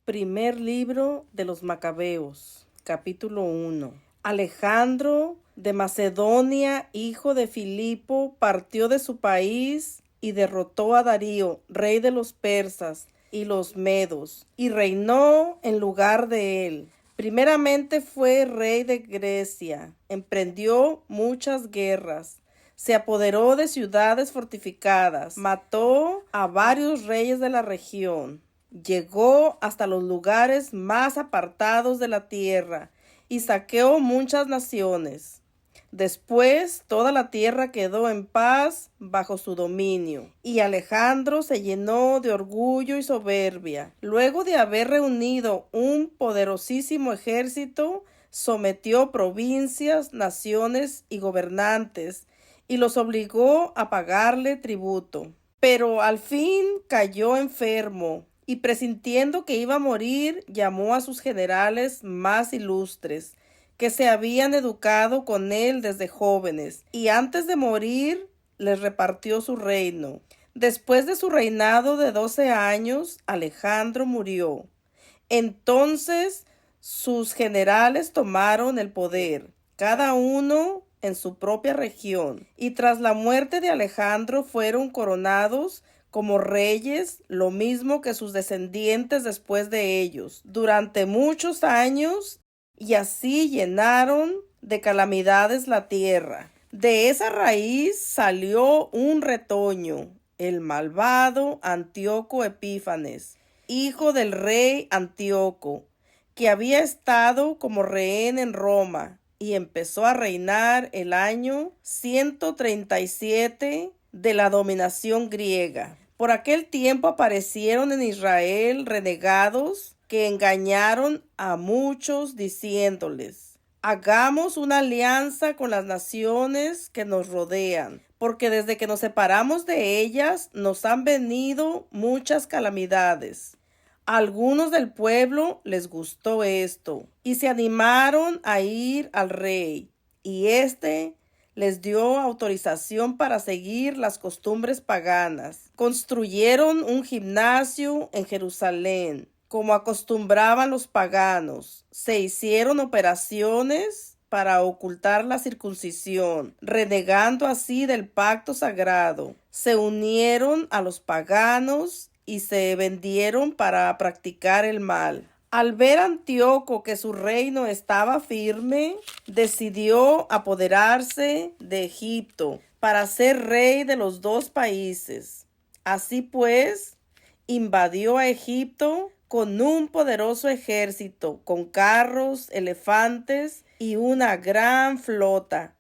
Primer libro de los Macabeos, capítulo 1. Alejandro de Macedonia, hijo de Filipo, partió de su país y derrotó a Darío, rey de los persas y los medos, y reinó en lugar de él. Primeramente fue rey de Grecia, emprendió muchas guerras, se apoderó de ciudades fortificadas, mató a varios reyes de la región. Llegó hasta los lugares más apartados de la tierra y saqueó muchas naciones. Después toda la tierra quedó en paz bajo su dominio, y Alejandro se llenó de orgullo y soberbia. Luego de haber reunido un poderosísimo ejército, sometió provincias, naciones y gobernantes, y los obligó a pagarle tributo. Pero al fin cayó enfermo, y presintiendo que iba a morir, llamó a sus generales más ilustres, que se habían educado con él desde jóvenes, y antes de morir les repartió su reino. Después de su reinado de 12 años, Alejandro murió. Entonces sus generales tomaron el poder, cada uno en su propia región, y tras la muerte de Alejandro fueron coronados como reyes, lo mismo que sus descendientes después de ellos, durante muchos años, y así llenaron de calamidades la tierra. De esa raíz salió un retoño, el malvado Antíoco Epífanes, hijo del rey Antíoco, que había estado como rehén en Roma, y empezó a reinar el año 137 de la dominación griega. Por aquel tiempo aparecieron en Israel renegados que engañaron a muchos diciéndoles: hagamos una alianza con las naciones que nos rodean, porque desde que nos separamos de ellas nos han venido muchas calamidades. A algunos del pueblo les gustó esto y se animaron a ir al rey, y éste les dio autorización para seguir las costumbres paganas. Construyeron un gimnasio en Jerusalén, como acostumbraban los paganos. Se hicieron operaciones para ocultar la circuncisión, renegando así del pacto sagrado. Se unieron a los paganos y se vendieron para practicar el mal. Al ver Antíoco que su reino estaba firme, decidió apoderarse de Egipto para ser rey de los dos países. Así pues, invadió a Egipto con un poderoso ejército, con carros, elefantes y una gran flota,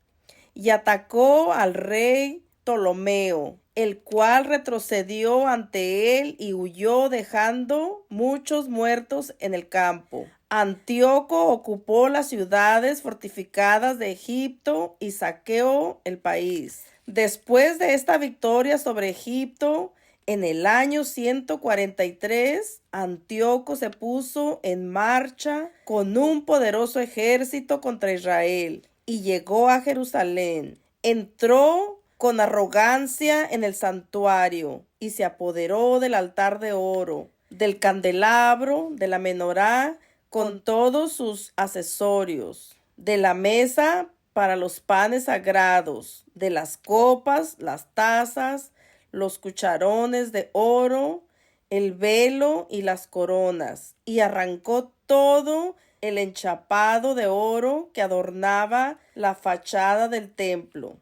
y atacó al rey Ptolomeo, el cual retrocedió ante él y huyó, dejando muchos muertos en el campo. Antíoco ocupó las ciudades fortificadas de Egipto y saqueó el país. Después de esta victoria sobre Egipto, en el año 143, Antíoco se puso en marcha con un poderoso ejército contra Israel y llegó a Jerusalén. Entró con arrogancia en el santuario y se apoderó del altar de oro, del candelabro, de la menorá, con todos sus accesorios, de la mesa para los panes sagrados, de las copas, las tazas, los cucharones de oro, el velo y las coronas, y arrancó todo el enchapado de oro que adornaba la fachada del templo.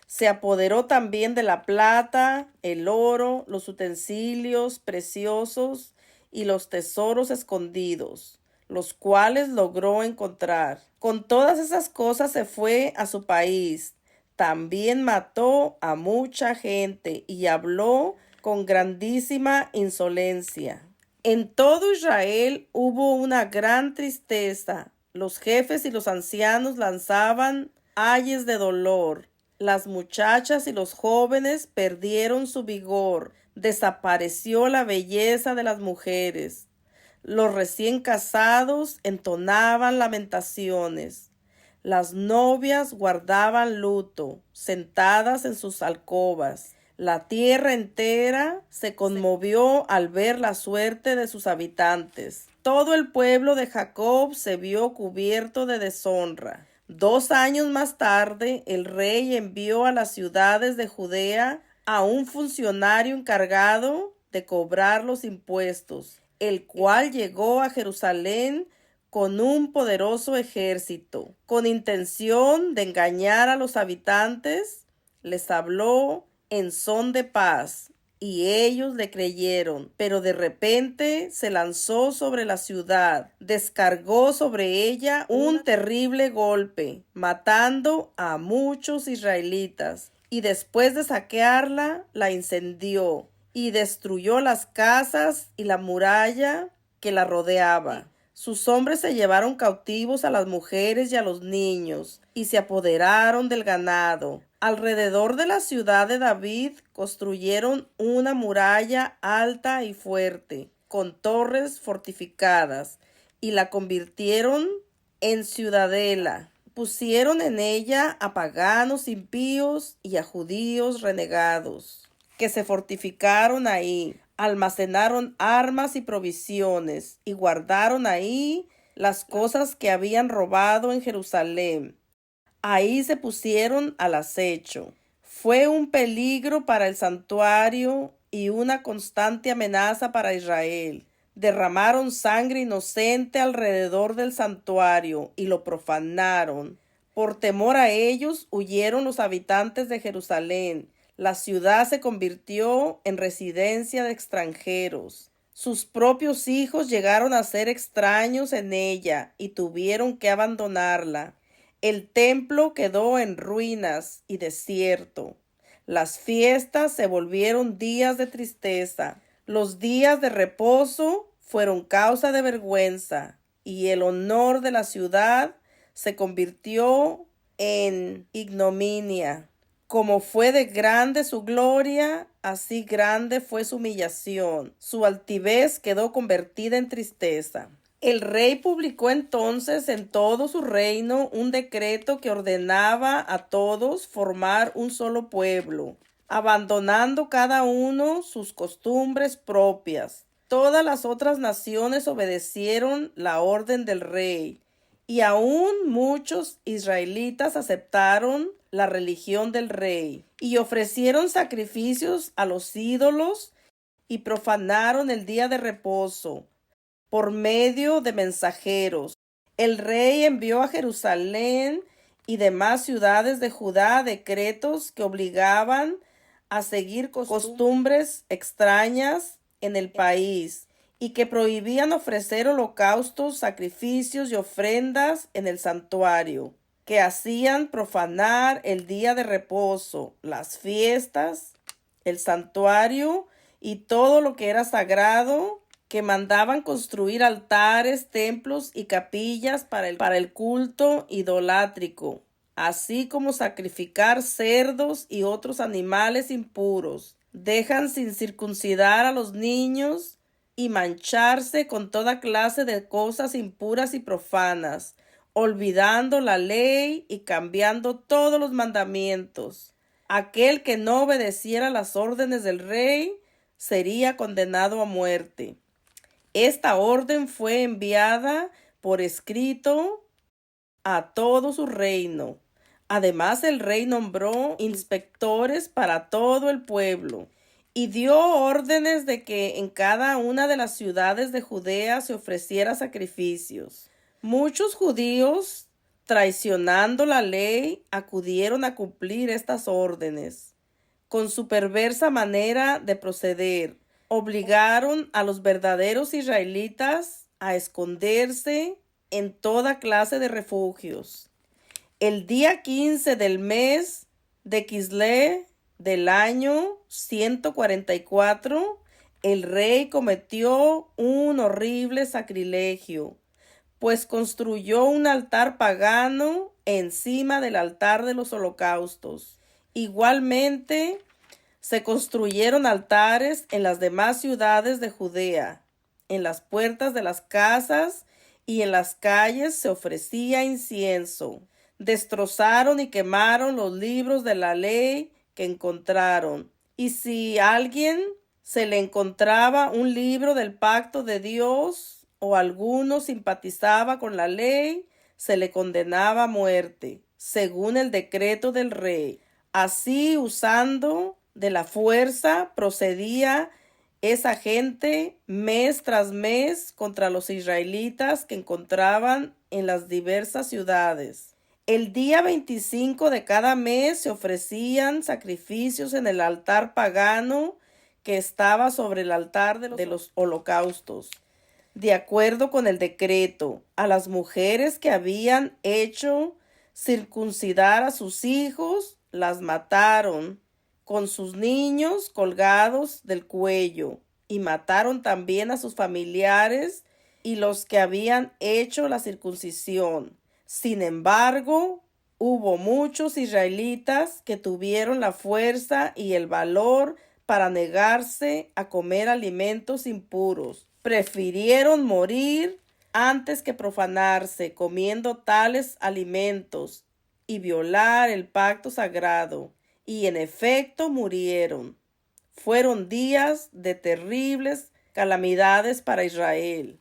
Se apoderó también de la plata, el oro, los utensilios preciosos y los tesoros escondidos, los cuales logró encontrar. Con todas esas cosas se fue a su país. También mató a mucha gente y habló con grandísima insolencia. En todo Israel hubo una gran tristeza. Los jefes y los ancianos lanzaban ayes de dolor. Las muchachas y los jóvenes perdieron su vigor. Desapareció la belleza de las mujeres. Los recién casados entonaban lamentaciones. Las novias guardaban luto, sentadas en sus alcobas. La tierra entera se conmovió al ver la suerte de sus habitantes. Todo el pueblo de Jacob se vio cubierto de deshonra. 2 años más tarde, el rey envió a las ciudades de Judea a un funcionario encargado de cobrar los impuestos, el cual llegó a Jerusalén con un poderoso ejército. Con intención de engañar a los habitantes, les habló en son de paz, y ellos le creyeron. Pero de repente se lanzó sobre la ciudad, descargó sobre ella un terrible golpe, matando a muchos israelitas, y después de saquearla, la incendió y destruyó las casas y la muralla que la rodeaba. Sus hombres se llevaron cautivos a las mujeres y a los niños, y se apoderaron del ganado. Alrededor de la ciudad de David construyeron una muralla alta y fuerte, con torres fortificadas, y la convirtieron en ciudadela. Pusieron en ella a paganos impíos y a judíos renegados, que se fortificaron ahí. Almacenaron armas y provisiones, y guardaron ahí las cosas que habían robado en Jerusalén. Ahí se pusieron al acecho. Fue un peligro para el santuario y una constante amenaza para Israel. Derramaron sangre inocente alrededor del santuario y lo profanaron. Por temor a ellos huyeron los habitantes de Jerusalén. La ciudad se convirtió en residencia de extranjeros. Sus propios hijos llegaron a ser extraños en ella y tuvieron que abandonarla. El templo quedó en ruinas y desierto. Las fiestas se volvieron días de tristeza. Los días de reposo fueron causa de vergüenza, y el honor de la ciudad se convirtió en ignominia. Como fue de grande su gloria, así grande fue su humillación. Su altivez quedó convertida en tristeza. El rey publicó entonces en todo su reino un decreto que ordenaba a todos formar un solo pueblo, abandonando cada uno sus costumbres propias. Todas las otras naciones obedecieron la orden del rey, y aún muchos israelitas aceptaron la religión del rey, y ofrecieron sacrificios a los ídolos, y profanaron el día de reposo por medio de mensajeros. El rey envió a Jerusalén y demás ciudades de Judá decretos que obligaban a seguir costumbres extrañas en el país, y que prohibían ofrecer holocaustos, sacrificios y ofrendas en el santuario, que hacían profanar el día de reposo, las fiestas, el santuario y todo lo que era sagrado, que mandaban construir altares, templos y capillas para el culto idolátrico, así como sacrificar cerdos y otros animales impuros. Dejan sin circuncidar a los niños y mancharse con toda clase de cosas impuras y profanas, olvidando la ley y cambiando todos los mandamientos. Aquel que no obedeciera las órdenes del rey sería condenado a muerte. Esta orden fue enviada por escrito a todo su reino. Además, el rey nombró inspectores para todo el pueblo y dio órdenes de que en cada una de las ciudades de Judea se ofreciera sacrificios. Muchos judíos, traicionando la ley, acudieron a cumplir estas órdenes. Con su perversa manera de proceder, obligaron a los verdaderos israelitas a esconderse en toda clase de refugios. El día 15 del mes de Quislé del año 144, el rey cometió un horrible sacrilegio, pues construyó un altar pagano encima del altar de los holocaustos. Igualmente, se construyeron altares en las demás ciudades de Judea. En las puertas de las casas y en las calles se ofrecía incienso. Destrozaron y quemaron los libros de la ley que encontraron, Y si a alguien se le encontraba un libro del pacto de Dios o alguno simpatizaba con la ley, se le condenaba a muerte, según el decreto del rey. Así, usando de la fuerza, procedía esa gente mes tras mes contra los israelitas que encontraban en las diversas ciudades. El día 25 de cada mes se ofrecían sacrificios en el altar pagano que estaba sobre el altar de los holocaustos. De acuerdo con el decreto, a las mujeres que habían hecho circuncidar a sus hijos, las mataron con sus niños colgados del cuello, y mataron también a sus familiares y los que habían hecho la circuncisión. Sin embargo, hubo muchos israelitas que tuvieron la fuerza y el valor para negarse a comer alimentos impuros. Prefirieron morir antes que profanarse comiendo tales alimentos y violar el pacto sagrado. Y en efecto murieron. Fueron días de terribles calamidades para Israel.